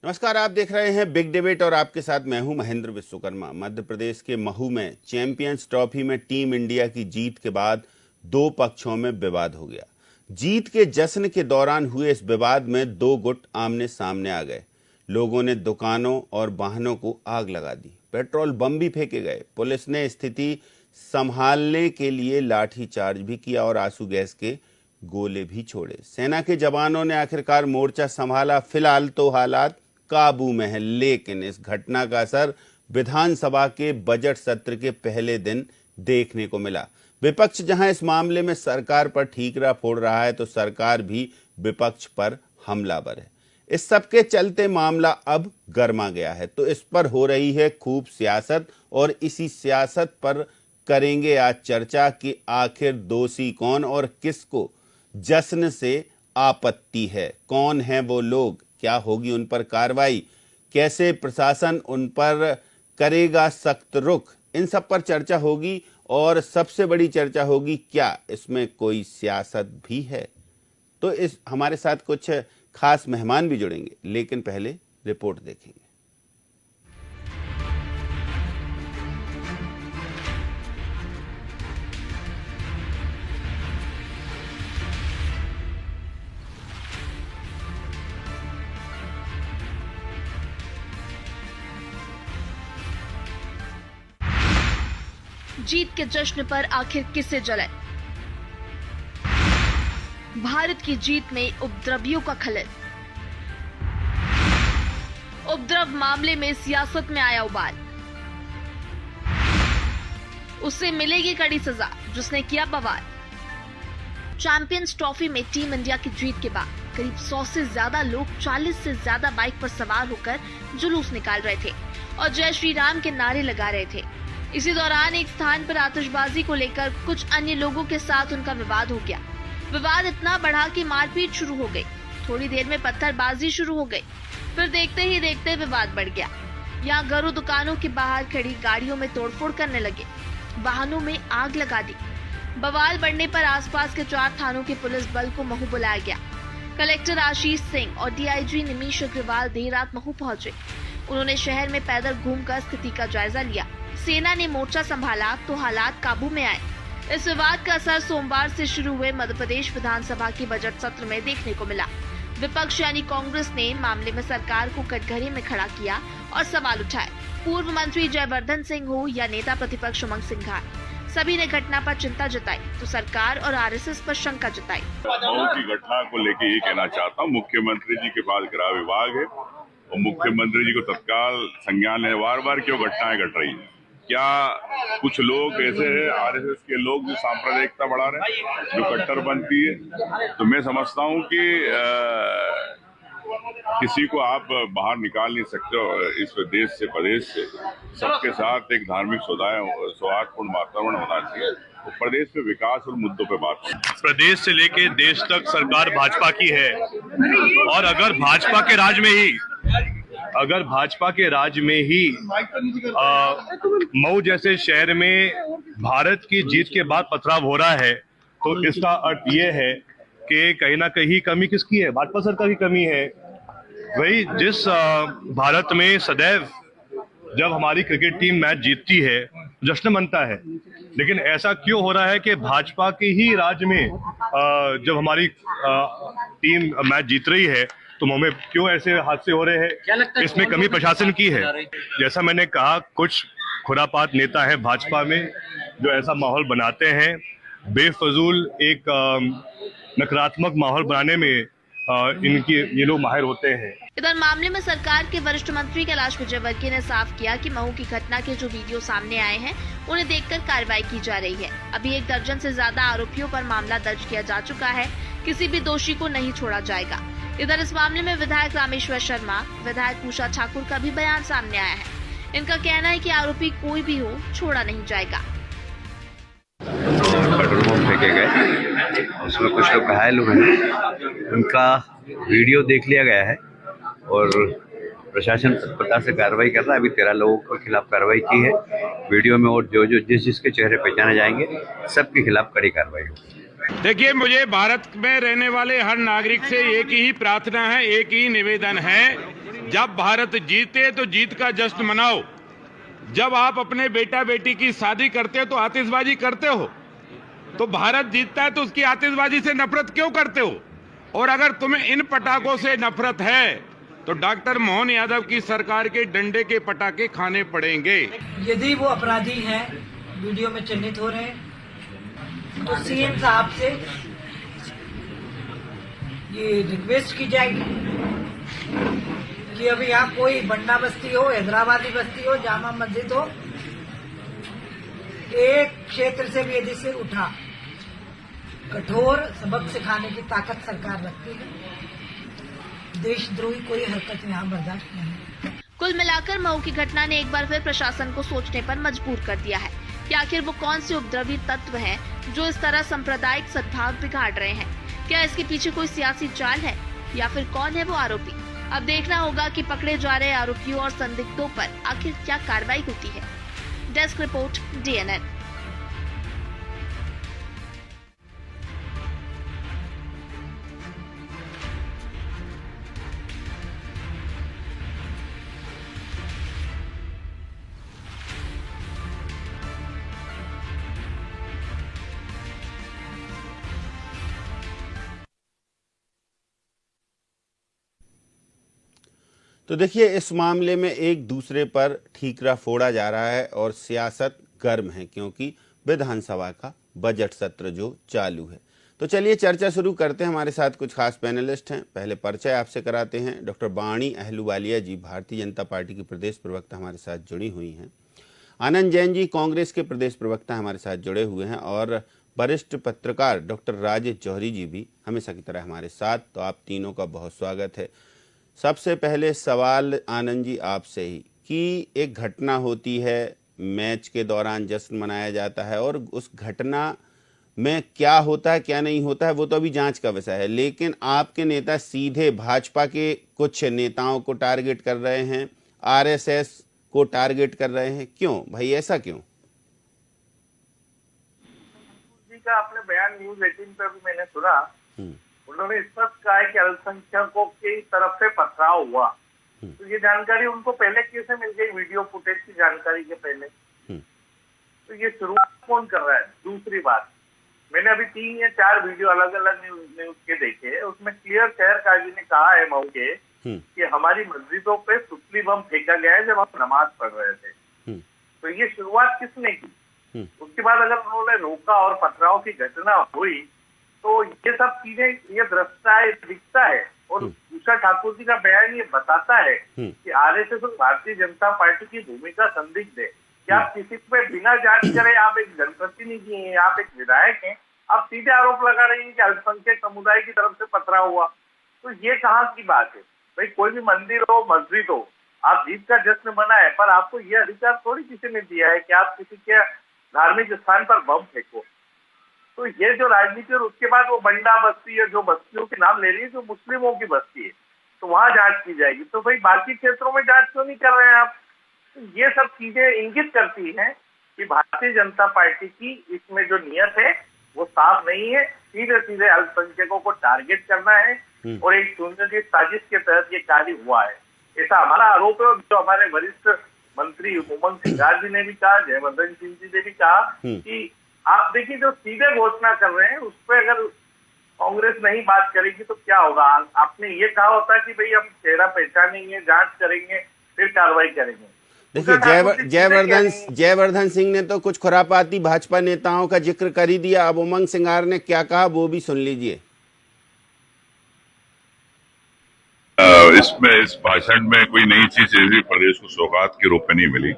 नमस्कार, आप देख रहे हैं बिग डिबेट और आपके साथ मैं हूं महेंद्र विश्वकर्मा। मध्य प्रदेश के महू में चैंपियंस ट्रॉफी में टीम इंडिया की जीत के बाद दो पक्षों में विवाद हो गया। जीत के जश्न के दौरान हुए इस विवाद में दो गुट आमने सामने आ गए। लोगों ने दुकानों और वाहनों को आग लगा दी, पेट्रोल बम भी फेंके गए। पुलिस ने स्थिति संभालने के लिए लाठीचार्ज भी किया और आंसू गैस के गोले भी छोड़े। सेना के जवानों ने आखिरकार मोर्चा संभाला। फिलहाल तो हालात काबू में है, लेकिन इस घटना का असर विधानसभा के बजट सत्र के पहले दिन देखने को मिला। विपक्ष जहां इस मामले में सरकार पर ठीकरा फोड़ रहा है, तो सरकार भी विपक्ष पर हमलावर है। इस सब के चलते मामला अब गर्मा गया है, तो इस पर हो रही है खूब सियासत और इसी सियासत पर करेंगे आज चर्चा कि आखिर दोषी कौन और किसको जश्न से आपत्ति है। कौन है वो लोग, क्या होगी उन पर कार्रवाई, कैसे प्रशासन उन पर करेगा सख्त रुख, इन सब पर चर्चा होगी। और सबसे बड़ी चर्चा होगी, क्या इसमें कोई सियासत भी है। तो इस हमारे साथ कुछ खास मेहमान भी जुड़ेंगे, लेकिन पहले रिपोर्ट देखेंगे। जीत के जश्न पर आखिर किसे जलन? भारत की जीत में उपद्रवियों का खलल। उपद्रव मामले में सियासत में आया उबाल। उससे मिलेगी कड़ी सजा जिसने किया बवाल। चैंपियंस ट्रॉफी में टीम इंडिया की जीत के बाद करीब 100 से ज्यादा लोग 40 से ज्यादा बाइक पर सवार होकर जुलूस निकाल रहे थे और जय श्री राम के नारे लगा रहे थे। इसी दौरान एक स्थान पर आतिशबाजी को लेकर कुछ अन्य लोगों के साथ उनका विवाद हो गया। विवाद इतना बढ़ा कि मारपीट शुरू हो गई। थोड़ी देर में पत्थरबाजी शुरू हो गई। फिर देखते ही देखते विवाद बढ़ गया। यहाँ घरों दुकानों के बाहर खड़ी गाड़ियों में तोड़फोड़ करने लगे, वाहनों में आग लगा दी। बवाल बढ़ने पर आसपास के 4 थानों के पुलिस बल को महू बुलाया गया। कलेक्टर आशीष सिंह और डीआईजी निमिष अग्रवाल देर रात महू पहुंचे। उन्होंने शहर में पैदल घूमकर स्थिति का जायजा लिया। सेना ने मोर्चा संभाला तो हालात काबू में आए। इस विवाद का असर सोमवार से शुरू हुए मध्य प्रदेश विधानसभा के बजट सत्र में देखने को मिला। विपक्ष यानी कांग्रेस ने मामले में सरकार को कटघरे में खड़ा किया और सवाल उठाए। पूर्व मंत्री जयवर्धन सिंह हो या नेता प्रतिपक्ष उमंग सिंघार, सभी ने घटना पर चिंता जताई तो सरकार और आरएसएस पर शंका जताई। महू की घटना को लेकर ये कहना चाहता हूँ, मुख्यमंत्री जी के पास गृह विभाग है और मुख्यमंत्री जी को तत्काल संज्ञान है। बार बार क्यों घटनाएं घट रही है? क्या कुछ लोग ऐसे हैं आरएसएस के लोग जो सांप्रदायिकता बढ़ा रहे हैं, जो कट्टरपंथी है? तो मैं समझता हूँ कि किसी को आप बाहर निकाल नहीं सकते हो इस देश से, प्रदेश से। सबके साथ एक धार्मिक सौहार्दपूर्ण वातावरण होना चाहिए। तो प्रदेश में विकास और मुद्दों पे बात है। प्रदेश से लेके देश तक सरकार भाजपा की है और अगर भाजपा के राज में ही मऊ जैसे शहर में भारत की जीत के बाद पथराव हो रहा है, तो इसका अर्थ ये है कि कहीं ना कहीं कमी किसकी है? भाजपा सरकार की कमी है। वही जिस भारत में सदैव जब हमारी क्रिकेट टीम मैच जीतती है जश्न मनता है, लेकिन ऐसा क्यों हो रहा है कि भाजपा के ही राज में जब हमारी टीम मैच जीत रही है तो मुंह में क्यों ऐसे हादसे हो रहे हैं? इसमें कमी प्रशासन की है। जैसा मैंने कहा, कुछ खुरापात नेता है भाजपा में जो ऐसा माहौल बनाते हैं, बेफजूल एक नकारात्मक माहौल बनाने में ये लोग माहिर होते हैं। इधर मामले में सरकार के वरिष्ठ मंत्री कैलाश विजयवर्गीय ने साफ किया कि महू की घटना के जो वीडियो सामने आए हैं उन्हें देखकर कार्रवाई की जा रही है। अभी 1 दर्जन से ज्यादा आरोपियों पर मामला दर्ज किया जा चुका है। किसी भी दोषी को नहीं छोड़ा जाएगा। इधर इस मामले में विधायक रामेश्वर शर्मा, विधायक उषा ठाकुर का भी बयान सामने आया है। इनका कहना है कि आरोपी कोई भी हो, छोड़ा नहीं जाएगा। पेट्रोल पंप फेंके गए, उसमें कुछ लोग घायल हुए हैं। उनका वीडियो देख लिया गया है और प्रशासन तत्परता से कार्रवाई कर रहा है। अभी 13 लोगों के खिलाफ कार्रवाई की है वीडियो में, और जो जिसके चेहरे पहचाने जाएंगे सबके खिलाफ कड़ी कार्रवाई होगी। देखिए, मुझे भारत में रहने वाले हर नागरिक से एक ही प्रार्थना है, एक ही निवेदन है जब भारत जीते तो जीत का जश्न मनाओ। जब आप अपने बेटा बेटी की शादी करते हो तो आतिशबाजी करते हो, तो भारत जीतता है तो उसकी आतिशबाजी से नफरत क्यों करते हो? और अगर तुम्हें इन पटाखों से नफरत है तो डॉक्टर मोहन यादव की सरकार के डंडे के पटाखे खाने पड़ेंगे। यदि वो अपराधी हैं, वीडियो में चिन्हित हो रहे हैं, तो सीएम साहब से ये रिक्वेस्ट की जाएगी कि अभी यहाँ कोई बंडा बस्ती हो, हैदराबादी बस्ती हो, जामा मस्जिद हो, एक क्षेत्र से भी यदि से उठा, कठोर सबक सिखाने की ताकत सरकार रखती है। देशद्रोही कोई हरकत यहाँ बर्दाश्त नहीं। कुल मिलाकर मऊ की घटना ने एक बार फिर प्रशासन को सोचने पर मजबूर कर दिया है कि आखिर वो कौन से उपद्रवी तत्व हैं जो इस तरह सांप्रदायिक सद्भाव बिगाड़ रहे हैं। क्या इसके पीछे कोई सियासी चाल है या फिर कौन है वो आरोपी? अब देखना होगा कि पकड़े जा रहे आरोपियों और संदिग्धों पर आखिर क्या कार्रवाई होती है। Desk report, DNN। तो देखिए, इस मामले में एक दूसरे पर ठीकरा फोड़ा जा रहा है और सियासत गर्म है, क्योंकि विधानसभा का बजट सत्र जो चालू है। तो चलिए चर्चा शुरू करते हैं। हमारे साथ कुछ खास पैनलिस्ट हैं। पहले परिचय आपसे कराते हैं। डॉक्टर बाणी अहलूवालिया जी, भारतीय जनता पार्टी की प्रदेश प्रवक्ता, हमारे साथ जुड़ी हुई हैं। आनंद जैन जी, कांग्रेस के प्रदेश प्रवक्ता, हमारे साथ जुड़े हुए हैं। और वरिष्ठ पत्रकार डॉक्टर राजेश जौहरी जी भी हमेशा की तरह हमारे साथ। तो आप तीनों का बहुत स्वागत है। सबसे पहले सवाल आनंद जी आपसे ही, कि एक घटना होती है, मैच के दौरान जश्न मनाया जाता है, और उस घटना में क्या होता है क्या नहीं होता है वो तो अभी जांच का विषय है, लेकिन आपके नेता सीधे भाजपा के कुछ नेताओं को टारगेट कर रहे हैं, आरएसएस को टारगेट कर रहे हैं। क्यों भाई, ऐसा क्यों? जी का आपने बयान न्यूज 18 पर भी मैंने सुना। उन्होंने स्पष्ट कहा है कि अल्पसंख्यकों की तरफ से पथराव हुआ। तो ये जानकारी उनको पहले कैसे मिल गई, वीडियो फुटेज की जानकारी के पहले? तो ये शुरुआत कौन कर रहा है? दूसरी बात, मैंने अभी 3 या 4 वीडियो अलग अलग न्यूज के देखे, उसमें क्लियर शहर काजी ने कहा है मऊ के कि हमारी मस्जिदों पे सुतली बम फेंका गया है जब हम नमाज पढ़ रहे थे। तो ये शुरुआत किसने की? उसके बाद अगर उन्होंने रोका और पथराव की घटना हुई तो ये सब चीजें ये दृष्टा है, दिखता है। और उषा ठाकुर जी का बयान ये बताता है कि आरएसएस और भारतीय जनता पार्टी की भूमिका संदिग्ध है कि आप किसी पे बिना जांच करे, आप एक जनप्रतिनिधि हैं, आप एक विधायक हैं, आप सीधे आरोप लगा रहे हैं कि अल्पसंख्यक समुदाय की तरफ से पथराव हुआ। तो ये कहाँ की बात है भाई? कोई भी मंदिर हो, मस्जिद हो, आप जीत का जश्न मनाए, पर आपको ये अधिकार थोड़ी किसी ने दिया है कि आप किसी के धार्मिक स्थान पर बम फेंको। तो ये जो राजनीति, और उसके बाद वो बंडा बस्ती है जो बस्तियों के नाम ले रही है, जो मुस्लिमों की बस्ती है, तो वहां जांच की जाएगी। तो भाई बाकी क्षेत्रों में जांच क्यों नहीं कर रहे हैं आप? तो ये सब चीजें इंगित करती हैं कि भारतीय जनता पार्टी की इसमें जो नियत है वो साफ नहीं है। सीधे सीधे अल्पसंख्यकों को टारगेट करना है और एक सुनियोजित साजिश के तहत ये कार्य हुआ है, ऐसा हमारा आरोप है। जो हमारे वरिष्ठ मंत्री उमंग सिंघार जी ने भी कहा, जयवर्धन सिंह जी ने भी कहा कि आप देखिए जो सीधे घोषणा कर रहे हैं उस पर अगर कांग्रेस नहीं बात करेगी तो क्या होगा? आपने ये कहा होता कि भाई हम चेहरा पहचानेंगे, जांच करेंगे, फिर कार्रवाई करेंगे। देखिए, जयवर्धन सिंह ने तो कुछ खुरापाती भाजपा नेताओं का जिक्र कर ही दिया। अब उमंग सिंघार ने क्या कहा वो भी सुन लीजिए। इसमें इस भाषण में कोई नई चीज ऐसी प्रदेश को सौगात के रूप में नहीं मिली।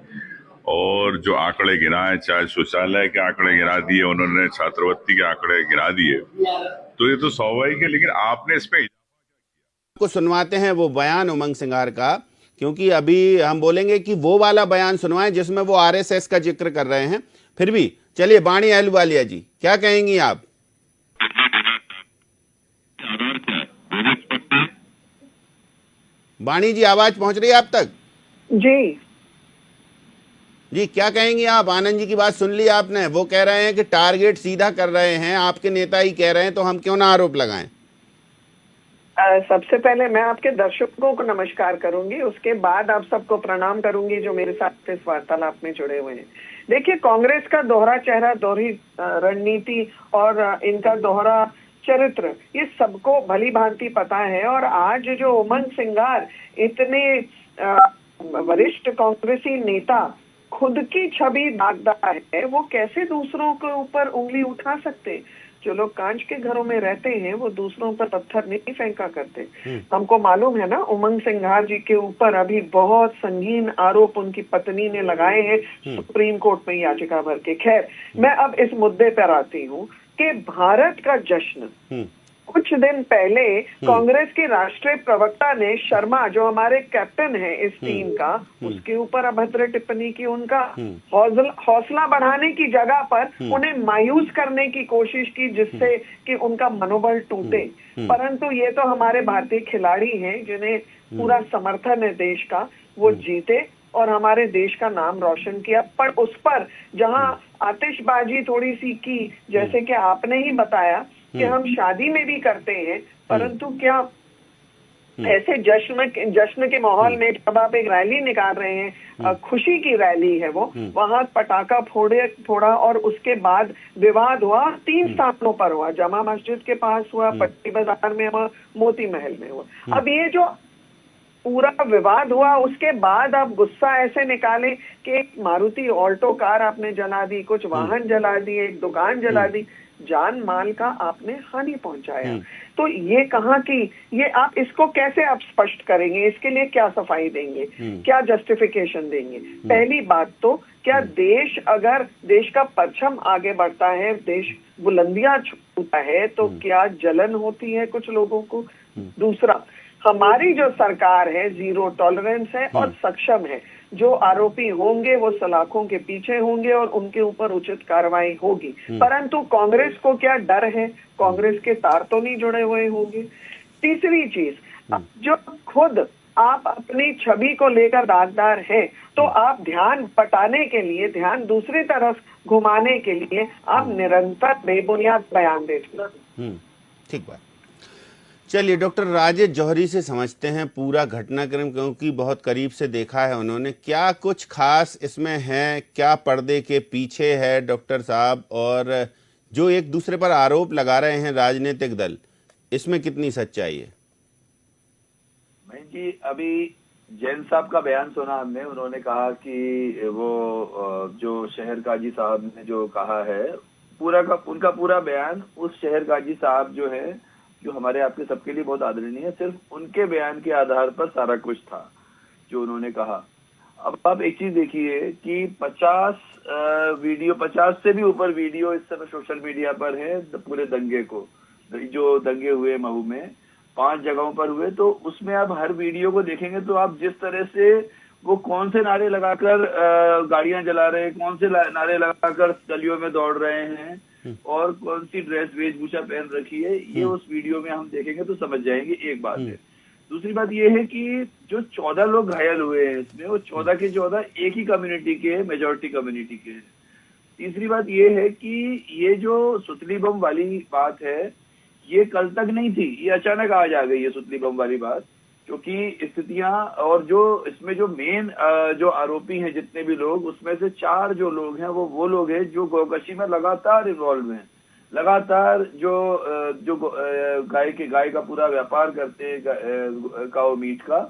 और जो आंकड़े गिनाए, चाहे शौचालय के आंकड़े गिना दिए उन्होंने, छात्रवृत्ति के आंकड़े गिना दिए, तो ये तो स्वाभाविक है। लेकिन आपने इसमें को सुनवाते हैं वो बयान उमंग सिंघार का, क्योंकि अभी हम बोलेंगे कि वो वाला बयान सुनवाएं जिसमें वो आरएसएस का जिक्र कर रहे हैं। फिर भी चलिए, बाणी अहलूवालिया जी क्या कहेंगी आप? बाणी जी, आवाज पहुंच रही है आप तक? जी क्या कहेंगी आप? आनंद जी की बात सुन ली आपने, वो कह रहे हैं कि टारगेट सीधा कर रहे हैं, आपके नेता ही कह रहे हैं, तो हम क्यों ना आरोप लगाएं? सबसे पहले मैं आपके दर्शकों को नमस्कार करूंगी, उसके बाद आप सबको प्रणाम करूंगी जो मेरे साथ इस वार्तालाप में जुड़े हुए हैं। देखिए, कांग्रेस का दोहरा चेहरा, दोहरी रणनीति और इनका दोहरा चरित्र ये सबको भली भांति पता है। और आज जो उमंग सिंगार इतने वरिष्ठ कांग्रेसी नेता खुद की छवि दागदार है, वो कैसे दूसरों के ऊपर उंगली उठा सकते? जो लोग कांच के घरों में रहते हैं वो दूसरों पर पत्थर नहीं फेंका करते। हमको मालूम है ना, उमंग सिंघार जी के ऊपर अभी बहुत संगीन आरोप उनकी पत्नी ने लगाए हैं सुप्रीम कोर्ट में याचिका भर के। खैर, मैं अब इस मुद्दे पर आती हूँ कि भारत का जश्न कुछ दिन पहले कांग्रेस के राष्ट्रीय प्रवक्ता ने शर्मा, जो हमारे कैप्टन है इस टीम का, उसके ऊपर अभद्र टिप्पणी की। उनका हौसला बढ़ाने की जगह पर उन्हें मायूस करने की कोशिश की, जिससे कि उनका मनोबल टूटे। परंतु ये तो हमारे भारतीय खिलाड़ी हैं जिन्हें पूरा समर्थन है देश का, वो जीते और हमारे देश का नाम रोशन किया। पर उस पर जहां आतिशबाजी थोड़ी सी की, जैसे कि आपने ही बताया कि हम शादी में भी करते हैं, परंतु क्या ऐसे जश्न के माहौल में जब आप एक रैली निकाल रहे हैं, खुशी की रैली है वो, वहां पटाखा फोड़ा और उसके बाद विवाद हुआ। 3 स्थानों पर हुआ, जमा मस्जिद के पास हुआ, पट्टी बाजार में हुआ, मोती महल में हुआ। अब ये जो पूरा विवाद हुआ, उसके बाद आप गुस्सा ऐसे निकाले कि एक मारुति ऑल्टो कार आपने जला दी, कुछ वाहन जला दिए, एक दुकान जला दी, जान माल का आपने हानि पहुंचाया। तो ये कहाँ की, ये आप इसको कैसे आप स्पष्ट करेंगे? इसके लिए क्या सफाई देंगे, क्या जस्टिफिकेशन देंगे? पहली बात तो, क्या देश, अगर देश का परचम आगे बढ़ता है, देश बुलंदियां छूता है, तो क्या जलन होती है कुछ लोगों को? दूसरा, हमारी जो सरकार है जीरो टॉलरेंस है और सक्षम है। जो आरोपी होंगे वो सलाखों के पीछे होंगे और उनके ऊपर उचित कार्रवाई होगी। परंतु कांग्रेस को क्या डर है? कांग्रेस के तार तो नहीं जुड़े हुए होंगे। तीसरी चीज, जो खुद आप अपनी छवि को लेकर दागदार हैं, तो आप ध्यान पटाने के लिए, ध्यान दूसरी तरफ घुमाने के लिए आप निरंतर बेबुनियाद बयान देते हैं। ठीक बात। चलिए, डॉक्टर राजेश जौहरी से समझते हैं पूरा घटनाक्रम, क्योंकि बहुत करीब से देखा है उन्होंने। क्या कुछ खास इसमें है, क्या पर्दे के पीछे है डॉक्टर साहब, और जो एक दूसरे पर आरोप लगा रहे हैं राजनीतिक दल, इसमें कितनी सच्चाई है? नहीं जी, अभी जैन साहब का बयान सुना हमने। उन्होंने कहा कि वो जो शहर काजी साहब ने जो कहा है, उनका पूरा बयान, उस शहर काजी साहब जो है, जो हमारे आपके सबके लिए बहुत आदरणीय है, सिर्फ उनके बयान के आधार पर सारा कुछ था जो उन्होंने कहा। अब आप एक चीज देखिए कि 50 से भी ऊपर वीडियो इस समय सोशल मीडिया पर है पूरे दंगे को, जो दंगे हुए महू में 5 जगहों पर हुए। तो उसमें आप हर वीडियो को देखेंगे तो आप जिस तरह से वो कौन से नारे लगाकर गाड़ियां जला रहे हैं, कौन से नारे लगाकर गलियों में दौड़ रहे हैं और कौन सी ड्रेस वेशभूषा पहन रखी है, ये उस वीडियो में हम देखेंगे तो समझ जाएंगे। एक बात है। दूसरी बात ये है कि जो 14 लोग घायल हुए हैं इसमें, वो 14 के 14 एक ही कम्युनिटी के, मेजॉरिटी कम्युनिटी के हैं। तीसरी बात ये है कि ये जो सुतली बम वाली बात है, ये कल तक नहीं थी, ये अचानक आज आ गई है सुतली बम वाली बात। क्योंकि स्थितियां और जो इसमें जो मेन जो आरोपी हैं जितने भी लोग, उसमें से 4 जो लोग हैं वो लोग हैं जो गौकशी में लगातार इन्वॉल्व हैं, लगातार जो गाय का पूरा व्यापार करते हैं, काऊ मीट का,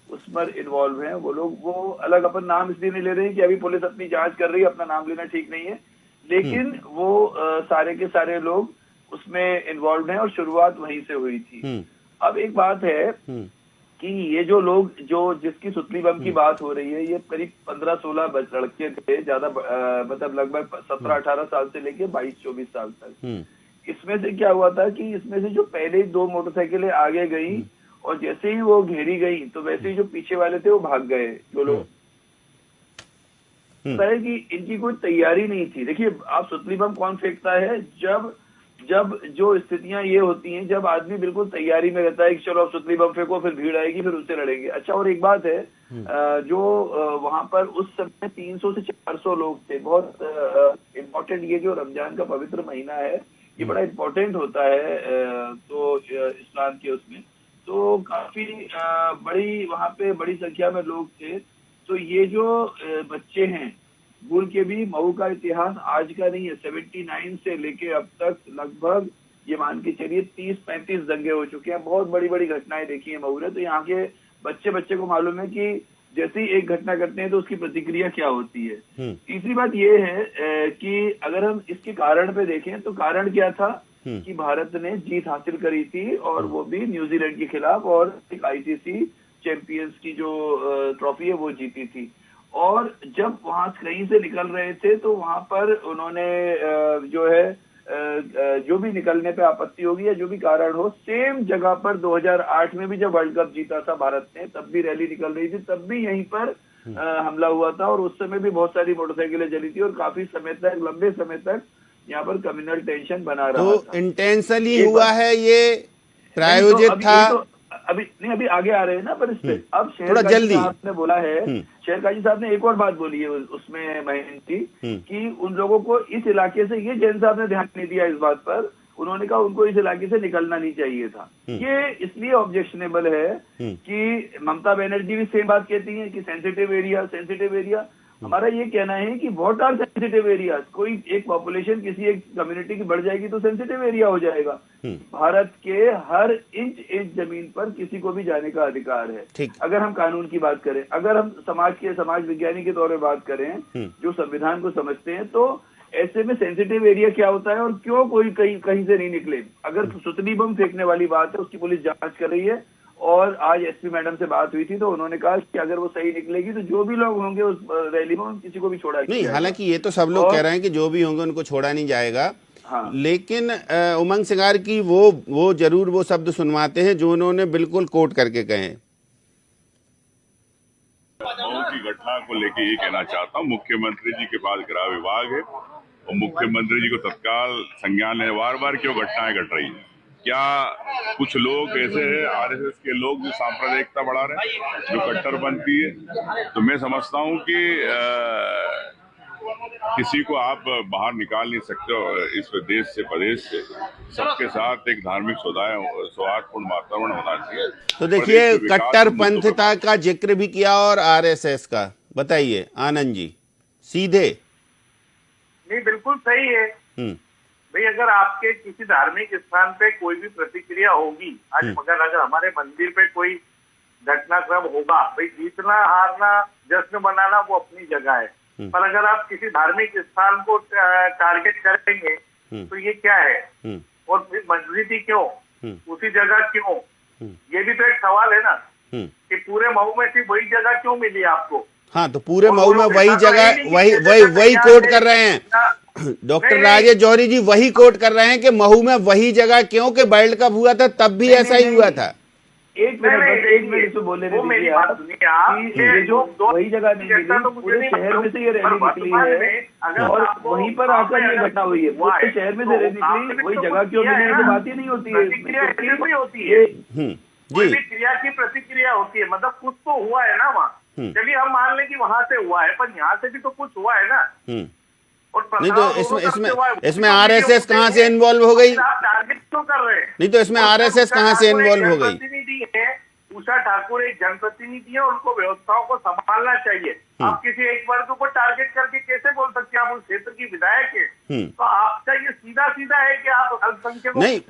उस पर इन्वॉल्व हैं वो लोग। वो अलग अपन नाम इसलिए नहीं ले रहे हैं कि अभी पुलिस अपनी जांच कर रही है, अपना नाम लेना ठीक नहीं है, लेकिन वो सारे के सारे लोग उसमें इन्वॉल्व हैं और शुरुआत वहीं से हुई थी। अब एक बात है कि ये जो लोग जिसकी सुतली बम की बात हो रही है, ये करीब 15-16 लड़के थे, ज्यादा मतलब लगभग 17-18 साल से लेके 22-24 साल तक। इसमें से क्या हुआ था कि इसमें से जो पहले 2 मोटरसाइकिलें आगे गई और जैसे ही वो घेरी गई तो वैसे ही जो पीछे वाले थे वो भाग गए जो लोग। है कि इनकी कोई तैयारी नहीं थी। देखिए, आप सुतली बम कौन फेंकता है? जब जो स्थितियां ये होती हैं, जब आदमी बिल्कुल तैयारी में रहता है कि चलो अब सुतली बम फेंको, फिर भीड़ आएगी, फिर उससे लड़ेंगे। अच्छा, और एक बात है, जो वहां पर उस समय 300 से 400 लोग थे। बहुत इम्पोर्टेंट, ये जो रमजान का पवित्र महीना है, ये बड़ा इम्पोर्टेंट होता है तो इस्लाम के उसमें। तो काफी बड़ी वहाँ पे बड़ी संख्या में लोग थे। तो ये जो बच्चे हैं, भूल के भी मऊ का इतिहास आज का नहीं है। 79 से लेके अब तक लगभग ये मान के चलिए 30-35 दंगे हो चुके हैं। बहुत बड़ी बड़ी घटनाएं देखी है मऊ ने। तो यहाँ के बच्चे को मालूम है कि जैसे ही एक घटना करते हैं तो उसकी प्रतिक्रिया क्या होती है। तीसरी बात ये है कि अगर हम इसके कारण पे देखें तो कारण क्या था कि भारत ने जीत हासिल करी थी, और वो भी न्यूजीलैंड के खिलाफ, और एक आईसीसी चैंपियंस की जो ट्रॉफी है वो जीती थी। और जब वहां कहीं से निकल रहे थे तो वहां पर उन्होंने जो है जो भी निकलने पे आपत्ति होगी या जो भी कारण हो, सेम जगह पर 2008 में भी जब वर्ल्ड कप जीता था भारत ने, तब भी रैली निकल रही थी, तब भी यहीं पर हमला हुआ था, और उस समय भी बहुत सारी मोटरसाइकिलें जली थी, और काफी समय तक, लंबे समय तक यहाँ पर कम्युनल टेंशन बना रहा था। तो इंटेंशनली हुआ है, ये प्रायोजित था? अभी आगे आ रहे हैं ना पर इस पे। अब थोड़ा जल्दी साहब ने बोला है, शेरकाजी साहब ने एक और बात बोली है उसमें महेंद्र जी, कि उन लोगों को इस इलाके से, ये जैन साहब ने ध्यान नहीं दिया इस बात पर, उन्होंने कहा उनको इस इलाके से निकलना नहीं चाहिए था। ये इसलिए ऑब्जेक्शनेबल है कि ममता बनर्जी भी सेम बात कहती है कि सेंसिटिव एरिया। हमारा ये कहना है कि व्हाट आर सेंसिटिव एरियाज। कोई एक पॉपुलेशन किसी एक कम्युनिटी की बढ़ जाएगी तो सेंसिटिव एरिया हो जाएगा। भारत के हर इंच जमीन पर किसी को भी जाने का अधिकार है। अगर हम कानून की बात करें, अगर हम समाज विज्ञानी के तौर पर बात करें, जो संविधान को समझते हैं, तो ऐसे में सेंसिटिव एरिया क्या होता है और क्यों कोई कहीं से नहीं निकले। अगर सुतली बम फेंकने वाली बात है, उसकी पुलिस जांच कर रही है, और आज एसपी मैडम से बात हुई थी तो उन्होंने कहा कि अगर वो सही निकलेगी तो जो भी लोग होंगे उस रैली में, किसी को भी छोड़ा नहीं। हालांकि ये तो सब लोग कह रहे हैं कि जो भी होंगे उनको छोड़ा नहीं जाएगा। हाँ। लेकिन उमंग सिंगार की वो जरूर वो शब्द सुनवाते हैं जो उन्होंने बिल्कुल कोट करके कहे। मऊ की घटना को लेके ये कहना चाहता हूँ, मुख्यमंत्री जी के पास गृह विभाग है, और मुख्यमंत्री जी को तत्काल संज्ञान है। बार क्यों घटनाएं घट रही है? क्या कुछ लोग ऐसे हैं, आरएसएस के लोग, जो सांप्रदायिकता बढ़ा रहे हैं, जो कट्टरपंथी है? तो मैं समझता हूँ कि किसी को आप बाहर निकाल नहीं सकते हो इस देश से, प्रदेश से। सबके साथ एक धार्मिक सौहार्दपूर्ण वातावरण होना चाहिए। तो देखिए, कट्टरपंथता का जिक्र भी किया और आरएसएस का। बताइए आनंद जी, सीधे। नहीं, बिल्कुल सही है भाई। अगर आपके किसी धार्मिक स्थान पे कोई भी प्रतिक्रिया होगी, आज मगर अगर हमारे मंदिर पे कोई घटनाक्रम होगा, भाई जीतना हारना, जश्न मनाना वो अपनी जगह है, पर अगर आप किसी धार्मिक स्थान को टारगेट करेंगे तो ये क्या है? और फिर मस्जिद ही क्यों, उसी जगह क्यों? ये भी तो एक सवाल है ना कि पूरे मऊ में सिर्फ वही जगह क्यों मिली आपको? हाँ, तो पूरे मऊ में वही जगह, वही कोट कर रहे हैं डॉक्टर राजेश जौहरी जी, वही कोट कर रहे हैं कि महू में वही जगह क्यों, कि वर्ल्ड कप हुआ था तब भी ऐसा ही हुआ था। एक मिनट तो बोलने दीजिए आप। ये जो वही जगह नहीं मिली, पूरे शहर में से ये रैली निकली है, और वहीं पर आकर ये घटना हुई है। पूरे शहर में से रैली निकली, वही जगह क्यों मिली, तो बात ही नहीं होती है। कोई भी क्रिया की प्रतिक्रिया होती है, मतलब कुछ तो हुआ है ना वहाँ। चलिए हम मान लें कि वहां से हुआ है, पर यहाँ से भी तो कुछ हुआ है ना। नहीं तो इसमें आरएसएस कहाँ से इन्वॉल्व हो गई? आप टारगेट क्यों कर रहे हैं? नहीं तो इसमें आरएसएस कहाँ से इन्वॉल्व हो गई? जनप्रतिनिधि है, उषा ठाकुर एक जनप्रतिनिधि है, उनको व्यवस्थाओं को संभालना चाहिए। आप किसी एक वर्ग को टारगेट करके कैसे बोल सकते हैं आप उस क्षेत्र की विधायक है? तो आपका ये सीधा है कि आप अल्पसंख्यकों नहीं,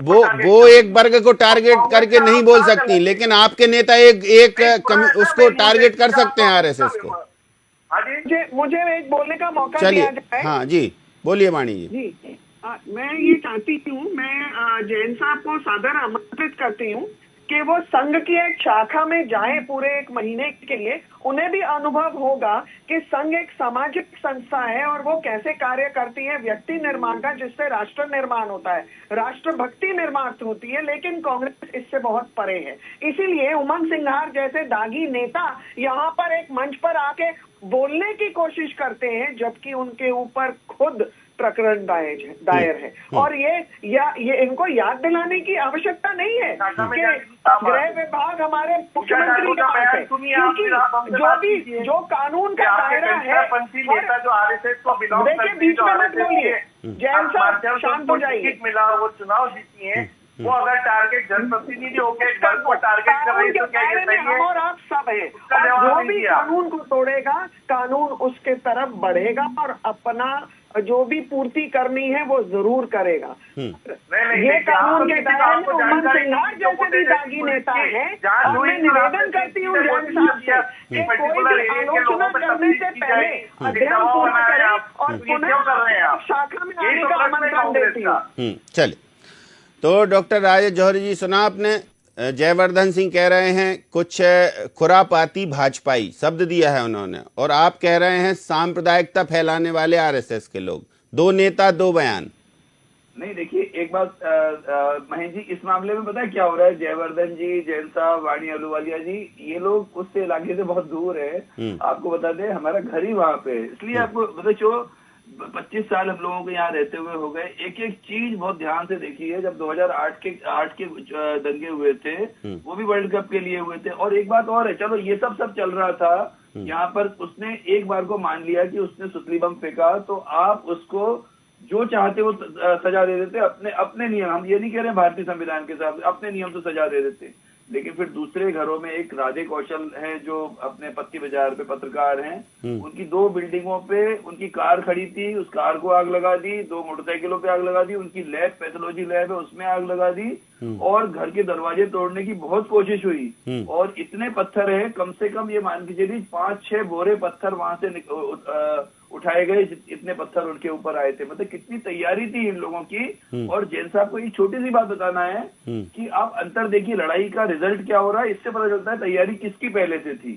वो एक वर्ग को टारगेट करके नहीं बोल सकती, लेकिन आपके नेता एक उसको टारगेट कर सकते हैं, आरएसएस को। मुझे एक बोलने का मौका चलिए। दिया जाए। हाँ जी, बोलिए वाणी जी। मैं ये चाहती हूँ, मैं जैन साहब को सादर आमंत्रित करती हूँ कि वो संघ की एक शाखा में जाएं पूरे एक महीने के लिए। उन्हें भी अनुभव होगा कि संघ एक सामाजिक संस्था है और वो कैसे कार्य करती है व्यक्ति निर्माण का, जिससे राष्ट्र निर्माण होता है, राष्ट्र भक्ति निर्माण होती है। लेकिन कांग्रेस इससे बहुत परे है। इसीलिए उमंग सिंघार जैसे दागी नेता यहाँ पर एक मंच पर आके बोलने की कोशिश करते हैं, जबकि उनके ऊपर खुद प्रकरण दायर है। और ये इनको याद दिलाने की आवश्यकता नहीं है कि गृह विभाग हमारे मुख्यमंत्री का है, क्योंकि जो कानून का दायरा है। देखिए, बीच में मत बोलिए, जैन साहब शांत हो जाइए। मिला, वो चुनाव जीती है, वो अगर टारगेट जनप्रतिनिधि होकर घर को टारगेट कर रही है तो क्या ये सही है? हम और आप सब है, उसका और जवाब जो नहीं भी दिया। कानून को तोड़ेगा कानून उसके तरफ बढ़ेगा और अपना जो भी पूर्ति करनी है वो जरूर करेगा। नहीं, ये कानून के किसी को दायरे में आपको उमंग जानकारी सिन्हा नहीं, जो जैसे भी दागी नेता है, जांच और हुई मैं तो निवेदन आपने करती हूँ किसी जैन ने साहब किया से कि कोई पर्टिकुलर भी एरिया के लोगों आलोचना पर करने से तफ्तीश की पहले जाएगी। अध्ययन दबाव पूरा बना रहे करें आप, और तो ये क्यों कर रहे हैं आप? शाखा में यही आने तो का प्रश्न है आमंत्रण कांग्रेस देती का। हूँ। चलिए, तो डॉक्टर राजेश जौहरी जी, सुना आपने, जयवर्धन सिंह कह रहे हैं कुछ खुरापाती भाजपाई शब्द दिया है उन्होंने, और आप कह रहे हैं सांप्रदायिकता फैलाने वाले आरएसएस के लोग। दो नेता, दो बयान। नहीं, देखिए एक बात महेश जी, इस मामले में पता है क्या हो रहा है? जयवर्धन जी, जैन साहब, वाणी अहलूवालिया जी, ये लोग उस इलाके से बहुत दूर है। आपको बता दें हमारा घर ही वहाँ पे है, इसलिए आपको मतलब जो 25 साल हम लोगों को यहाँ रहते हुए हो गए, एक एक चीज बहुत ध्यान से देखी है। जब 2008 के दंगे हुए थे, वो भी वर्ल्ड कप के लिए हुए थे। और एक बात और है, चलो ये सब चल रहा था, यहाँ पर उसने एक बार को मान लिया कि उसने सुतली बम फेंका, तो आप उसको जो चाहते वो सजा दे देते, अपने नियम। हम ये नहीं कह रहे भारतीय संविधान के हिसाब से, अपने नियम से सजा दे देते। लेकिन फिर दूसरे घरों में एक राधे कौशल है जो अपने पत्ती बाजार पे पत्रकार हैं, उनकी 2 बिल्डिंगों पे उनकी कार खड़ी थी, उस कार को आग लगा दी, 2 मोटरसाइकिलों पे आग लगा दी, उनकी लैब, पैथोलॉजी लैब है, उसमें आग लगा दी, और घर के दरवाजे तोड़ने की बहुत कोशिश हुई। और इतने पत्थर है, कम से कम ये मान के चलिए 5-6 बोरे पत्थर वहां से उठाए गए, इतने पत्थर उनके ऊपर आए थे। मतलब कितनी तैयारी थी इन लोगों की। और जैन साहब को एक छोटी सी बात बताना है कि आप अंतर देखिए, लड़ाई का रिजल्ट क्या हो रहा है, इससे पता चलता है तैयारी किसकी पहले से थी।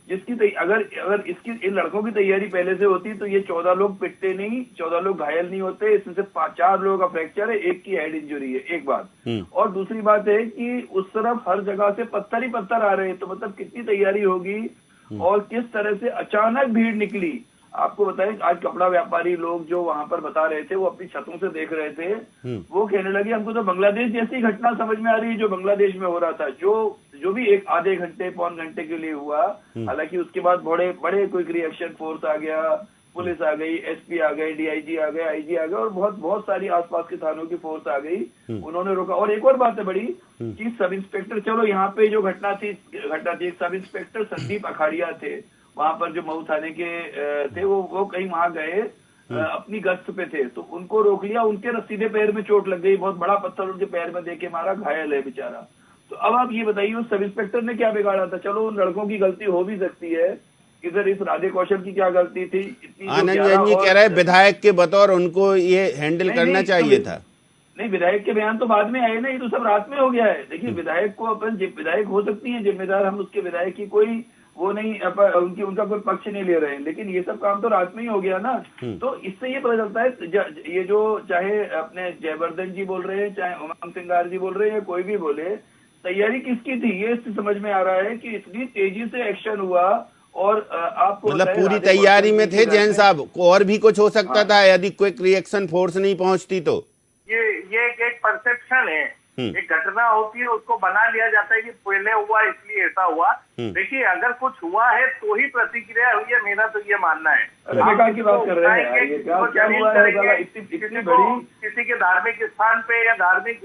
जिसकी अगर इसकी इन लड़कों की तैयारी पहले से होती तो ये 14 लोग पिटते नहीं, 14 लोग घायल नहीं होते। इसमें से 4 लोगों का फ्रैक्चर है, एक की हेड इंजरी है, एक बात। और दूसरी बात है कि उस तरफ हर जगह से पत्थर ही पत्थर आ रहे हैं, तो मतलब कितनी तैयारी होगी और किस तरह से अचानक भीड़ निकली। आपको बताएं, आज कपड़ा व्यापारी लोग जो वहां पर बता रहे थे, वो अपनी छतों से देख रहे थे, वो कहने लगे हमको तो बांग्लादेश जैसी घटना समझ में आ रही है जो बांग्लादेश में हो रहा था, जो भी एक आधे घंटे पौन घंटे के लिए हुआ। हालांकि उसके बाद बड़े क्विक रिएक्शन फोर्स आ गया, पुलिस आ गई, एसपी आ गए, डीआईजी आ गए, आईजी आ गए, और बहुत सारी आसपास के थानों की फोर्स आ गई, उन्होंने रोका। और एक और बात है बड़ी कि सब इंस्पेक्टर, चलो यहाँ पे जो घटना थी, सब इंस्पेक्टर संदीप अखाड़िया थे, वहां पर जो मऊ थाने के थे, वो कहीं वहां गए अपनी गश्त पे थे, तो उनको रोक लिया। उनके सीधे पैर में चोट लग गई, बहुत बड़ा पत्थर उनके पैर में देके मारा, घायल है बेचारा। तो अब आप ये बताइए उस सब इंस्पेक्टर ने क्या बिगाड़ा था? चलो उन लड़कों की गलती हो भी सकती है, इधर इस राधे कौशल की क्या गलती थी? आनंद जैन जी कह रहे हैं विधायक के बतौर उनको ये हैंडल करना चाहिए था। नहीं, विधायक के बयान तो बाद में आए ना, ये तो सब रात में हो गया है। देखिए विधायक को अपन, विधायक हो सकती है जिम्मेदार, हम उसके विधायक की कोई वो नहीं, उनका कोई पक्ष नहीं ले रहे हैं, लेकिन ये सब काम तो रात में ही हो गया ना। तो इससे ये पता चलता है, ये जो चाहे अपने जयवर्धन जी बोल रहे हैं, चाहे उमंग सिंगार जी बोल रहे हैं, कोई भी बोले, तैयारी किसकी थी ये इससे समझ में आ रहा है कि इतनी तेजी से एक्शन हुआ। और आपको मतलब पूरी तैयारी में थे जैन साहब, और भी कुछ हो सकता था यदि क्विक रिएक्शन फोर्स नहीं पहुंचती तो। ये एक परसेप्शन है, एक घटना होती है, उसको बना लिया जाता है कि पहले हुआ इसलिए ऐसा हुआ। देखिए अगर कुछ हुआ है तो ही प्रतिक्रिया हुई है, मेरा तो ये मानना है। बेकार की बात कर रहे हैं, क्या हुआ है? इतनी बड़ी किसी के धार्मिक स्थान पे या धार्मिक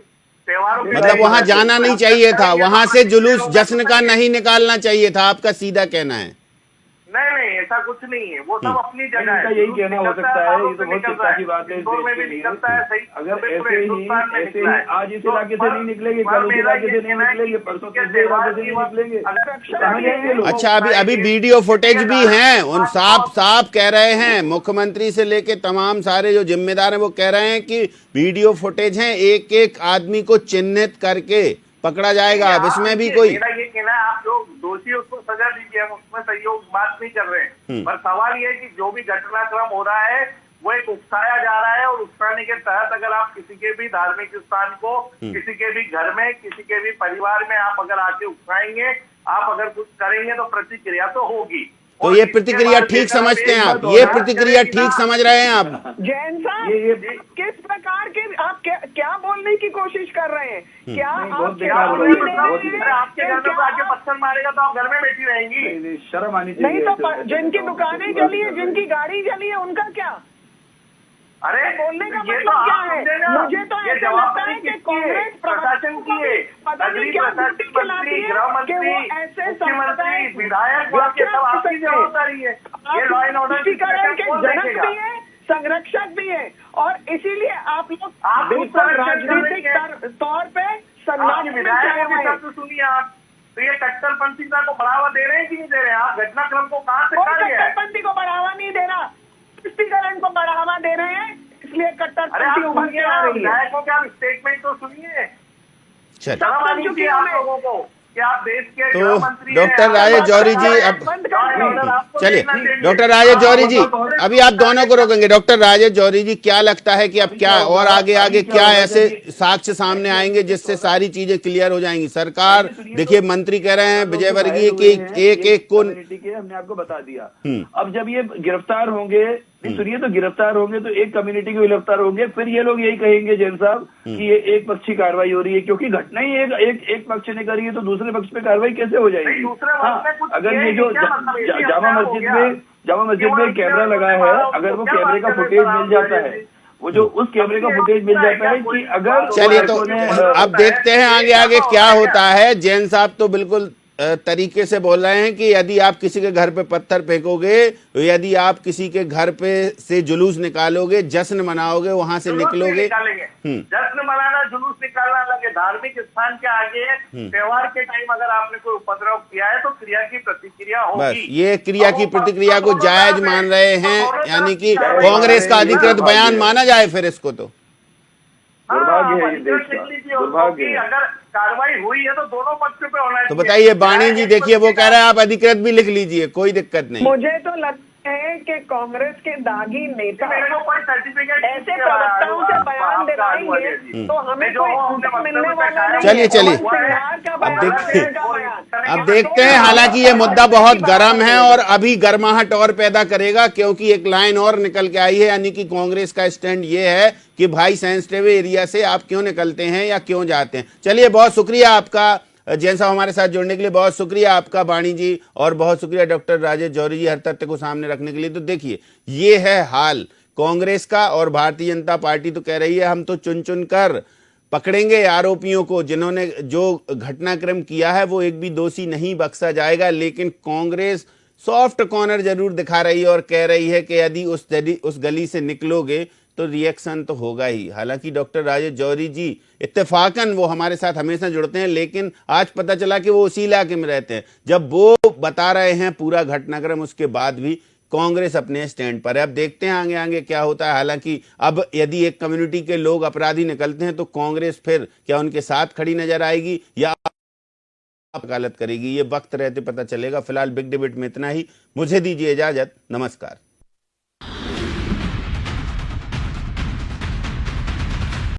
त्योहारों पे, मतलब वहां जाना नहीं चाहिए था, वहां से जुलूस जश्न का नहीं निकालना चाहिए था, आपका सीधा कहना है? नहीं, ऐसा कुछ नहीं है, वो सब अपनी जगह है। यही कहना हो सकता है, ये तो बहुत चिंता की बात है इस देश के लिए। अगर ऐसे ही आज इस इलाके से नहीं निकलेंगे, कल उस इलाके से नहीं निकलेंगे, परसों तीसरे इलाके से नहीं निकलेंगे, कहाँ जाएंगे लोग? अच्छा, अभी वीडियो फुटेज भी हैं, उन साफ कह रहे हैं, मुख्यमंत्री से लेके तमाम सारे जो जिम्मेदार हैं वो कह रहे हैं कि वीडियो फुटेज हैं, एक एक आदमी को चिन्हित करके पकड़ा जाएगा। अब इसमें भी कोई, मेरा ये कहना है, आप जो दोषी उसको सजा दीजिए, हम उसमें सहयोग बात नहीं कर रहे हैं, पर सवाल ये है कि जो भी घटनाक्रम हो रहा है वो एक उकसाया जा रहा है, और उकसाने के तहत अगर आप किसी के भी धार्मिक स्थान को, किसी के भी घर में, किसी के भी परिवार में आप अगर आके उकसाएंगे, आप अगर कुछ करेंगे तो प्रतिक्रिया तो होगी। तो ये प्रतिक्रिया ठीक समझते हैं आप? ये प्रतिक्रिया ठीक समझ रहे हैं आप? जैन साहब किस प्रकार के आप क्या बोलने की कोशिश कर रहे हैं? क्या आप आपके घर में आके पत्थर मारेगा तो आप घर में बैठी रहेंगी? शर्म आनी चाहिए। नहीं तो जिनकी दुकानें जली है, जिनकी गाड़ी जली है, उनका क्या? अरे बोलने का ये मतलब तो क्या आप है? समझे ना, मुझे तो ये ऐसा लगता है जवाबदेही कि किसकी है? कांग्रेस प्रशासन की है, पता नहीं नगरीय क्या प्रशासन ड्यूटी खिलाती मंत्री, है गृह कि मंत्री, वो ऐसे मुख्यमंत्री, विधायक वहाँ के सब आपकी जवाबदारी है। ये लॉ एंड ऑर्डर तुष्टिकरण के कौन जनक देखेगा? भी है, संरक्षक भी है, और इसीलिए आप लोग आप खुद बिल्कुल संरक्षण राजनीतिक करेंगे। तौर पे आपके संरक्षण में विधायक छाए के हुए हैं। शब्द सुनिए आप, तो ये कट्टरपंथीता को बढ़ावा दे रहे हैं कि नहीं दे रहे हैं? आप घटनाक्रम को कहाँ से कोई खा गया है? कट्टरपंथी को बढ़ावा नहीं दे रहा, तुष्टिकरण को बढ़ावा दे रहे हैं, इसलिए अरे आप कट्टरपंथी उभर के सुनिए आ ना, रही है। विधायकों के आप स्टेटमेंट तो सुनिए। चल शर्म आनी चाहिए आप लोगों को कि आप देश के तो गृह मंत्री हैं, डॉक्टर आप राजेश बात जौहरी कर जी रहे हैं। अब बंद कर लॉ एंड दो। ऑर्डर आपको चलिए देखना चाहिए। डॉक्टर राजेश जौहरी जी, आप अभी आप दोनों को रोकेंगे। डॉक्टर राजेश जौहरी जी, क्या लगता है कि अब क्या और आगे आगे क्या ऐसे साक्ष्य सामने आएंगे जिससे सारी चीजें क्लियर हो जाएंगी? सरकार देखिए, मंत्री कह रहे हैं विजय वर्गीय कि एक एक को कम्युनिटी के हमने आपको बता दिया। अब जब ये गिरफ्तार होंगे, सुनिए, तो गिरफ्तार होंगे तो एक कम्युनिटी को गिरफ्तार होंगे, फिर ये लोग यही कहेंगे जैन साहब कि ये एक पक्षी कार्रवाई हो रही है, क्योंकि घटना ही एक पक्ष ने करी है तो दूसरे पक्ष पे कार्रवाई कैसे हो जाएगी? दूसरे पक्ष में कुछ अगर किया ये ही जो क्या मतलब है? ये जामा अपने आप हो मस्जिद गया। में कैमरा लगा है, अगर वो कैमरे का फुटेज मिल जाता है, वो जो उस कैमरे का फुटेज मिल जाता है कि अगर चलिए, तो अब देखते हैं आगे आगे क्या होता है। जैन साहब तो बिल्कुल तरीके से बोल रहे हैं कि यदि आप किसी के घर पे पत्थर फेंकोगे, यदि आप किसी के घर पे से जुलूस निकालोगे, जश्न मनाओगे, वहां से निकलोगे। जश्न मनाना, जुलूस निकालना लगे, धार्मिक स्थान के आगे त्योहार के टाइम अगर आपने कोई उपद्रव किया है तो क्रिया की प्रतिक्रिया होगी। बस ये क्रिया की प्रतिक्रिया को जायज मान रहे हैं, यानी कि कांग्रेस का अधिकृत बयान माना जाए फिर इसको। तो दुर्भाग्य है ये देश का, दुर्भाग्य है। अगर कार्रवाई हुई है तो दोनों पक्ष पे होना चाहिए। तो बताइए, वाणी जी देखिए, वो कह रहे हैं आप अधिकृत भी लिख लीजिए, कोई दिक्कत नहीं। मुझे तो लगता है कि कांग्रेस के दागी नेता मेरे को कोई सर्टिफिकेट ऐसे प्रवक्ताओं से बयान दिलाएंगे तो हमें कोई मिलने वाला नहीं। चलिए चलिए, अब देखते हैं। हालांकि ये मुद्दा बहुत गर्म है और अभी गर्माहट और पैदा करेगा, क्योंकि एक लाइन और निकल के आई है, यानी कि कांग्रेस का स्टैंड ये है कि भाई सेंसिटिव एरिया से आप क्यों निकलते हैं या क्यों जाते हैं। चलिए, बहुत शुक्रिया आपका जैन साहब हमारे साथ जुड़ने के लिए, बहुत शुक्रिया आपका वाणी जी, और बहुत शुक्रिया डॉक्टर राजेश जौहरी जी हर तथ्य को सामने रखने के लिए। तो देखिए, ये है हाल कांग्रेस का, और भारतीय जनता पार्टी तो कह रही है हम तो चुन चुन कर पकड़ेंगे आरोपियों को, जिन्होंने जो घटनाक्रम किया है वो एक भी दोषी नहीं बख्शा जाएगा। लेकिन कांग्रेस सॉफ्ट कॉर्नर जरूर दिखा रही है और कह रही है कि यदि उस गली से निकलोगे तो रिएक्शन तो होगा ही। हालांकि डॉक्टर राजेश जौहरी जी इत्तेफाकन वो हमारे साथ हमेशा जुड़ते हैं, लेकिन आज पता चला कि वो उसी इलाके में रहते हैं। जब वो बता रहे हैं पूरा घटनाक्रम, उसके बाद भी कांग्रेस अपने स्टैंड पर है। अब देखते हैं आगे आगे क्या होता है। हालांकि अब यदि एक कम्युनिटी के लोग अपराधी निकलते हैं तो कांग्रेस फिर क्या उनके साथ खड़ी नजर आएगी या वकालत करेगी, ये वक्त रहते पता चलेगा। फिलहाल बिग डिबेट में इतना ही, मुझे दीजिए इजाजत, नमस्कार।